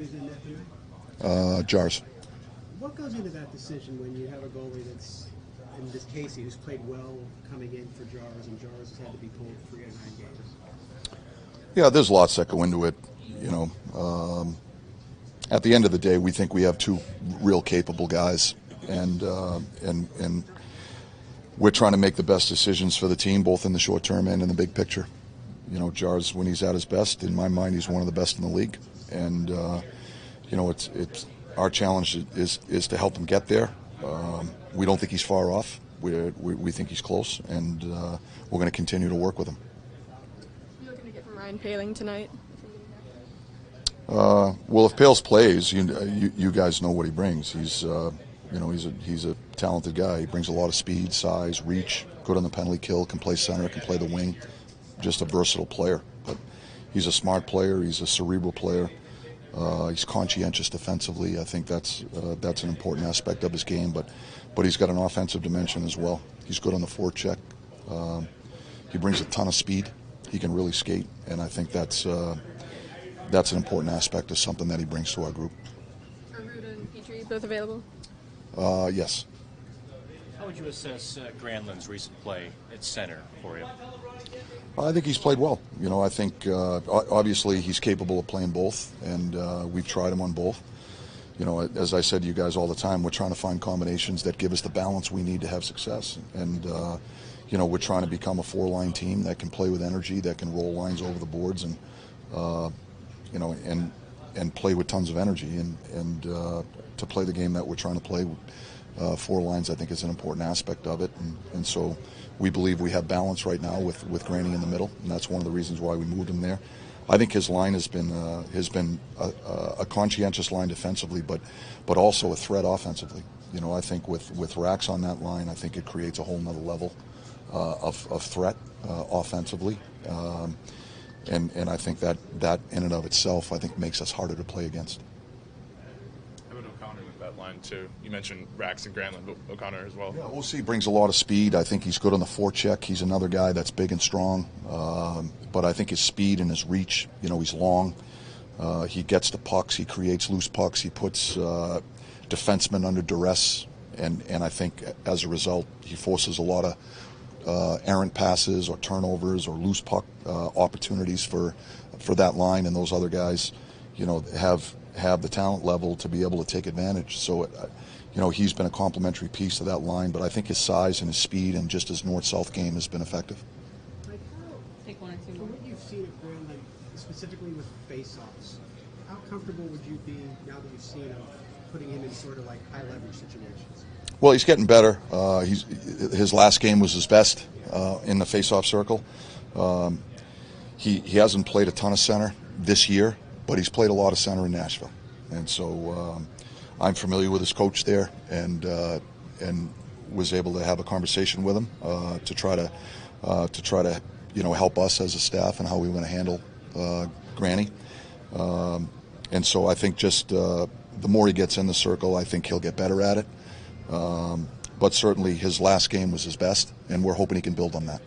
who's in net tonight? Jars. What goes into that decision when you have a goalie that's, in this Casey, who's played well coming in for Jars, and Jars has had to be pulled 3 of 9 games? Yeah, there's lots that go into it. At the end of the day, we think we have 2 real capable guys, and we're trying to make the best decisions for the team, both in the short term and in the big picture. Jars, when he's at his best, in my mind, he's one of the best in the league, and it's our challenge is to help him get there. We don't think he's far off. We think he's close, and we're going to continue to work with him. What are you looking to get from Ryan Poehling tonight? Well, if Pales plays, you guys know what he brings. He's a talented guy. He brings a lot of speed, size, reach, good on the penalty kill, can play center, can play the wing. Just a versatile player. But he's a smart player. He's a cerebral player. He's conscientious defensively. I think that's an important aspect of his game. But he's got an offensive dimension as well. He's good on the forecheck. He brings a ton of speed. He can really skate, and I think that's an important aspect of something that he brings to our group. Are Ruda and Petrie both available? Yes. How would you assess Granlund's recent play at center for you? I think he's played well. I think obviously he's capable of playing both, and we've tried him on both. As I said to you guys all the time, we're trying to find combinations that give us the balance we need to have success. And we're trying to become a 4-line team that can play with energy, that can roll lines over the boards, and and play with tons of energy. And to play the game that we're trying to play, 4 lines, I think, is an important aspect of it. And so we believe we have balance right now with Granny in the middle, and that's one of the reasons why we moved him there. I think his line has been a conscientious line defensively, but also a threat offensively. I think with Rax on that line, I think it creates a whole nother level of threat offensively, and I think that in and of itself, I think, makes us harder to play against. That line too. You mentioned Rax and Granlund, but O'Connor as well. Yeah, OC brings a lot of speed. I think he's good on the forecheck. He's another guy that's big and strong, but I think his speed and his reach. He's long. He gets the pucks. He creates loose pucks. He puts defensemen under duress, and I think as a result, he forces a lot of errant passes or turnovers or loose puck opportunities for that line, and those other guys, have the talent level to be able to take advantage. So, he's been a complementary piece of that line, but I think his size and his speed and just his north-south game has been effective. Take 1 or 2 more. From what you've seen of Granlund, specifically with face-offs, how comfortable would you be, now that you've seen him, putting him in sort of like high-leverage situations? Well, he's getting better. His last game was his best in the face-off circle. He hasn't played a ton of center this year, but he's played a lot of center in Nashville, and so I'm familiar with his coach there, and was able to have a conversation with him to try to help us as a staff and how we want to handle Granny, and so I think just the more he gets in the circle, I think he'll get better at it, but certainly his last game was his best, and we're hoping he can build on that.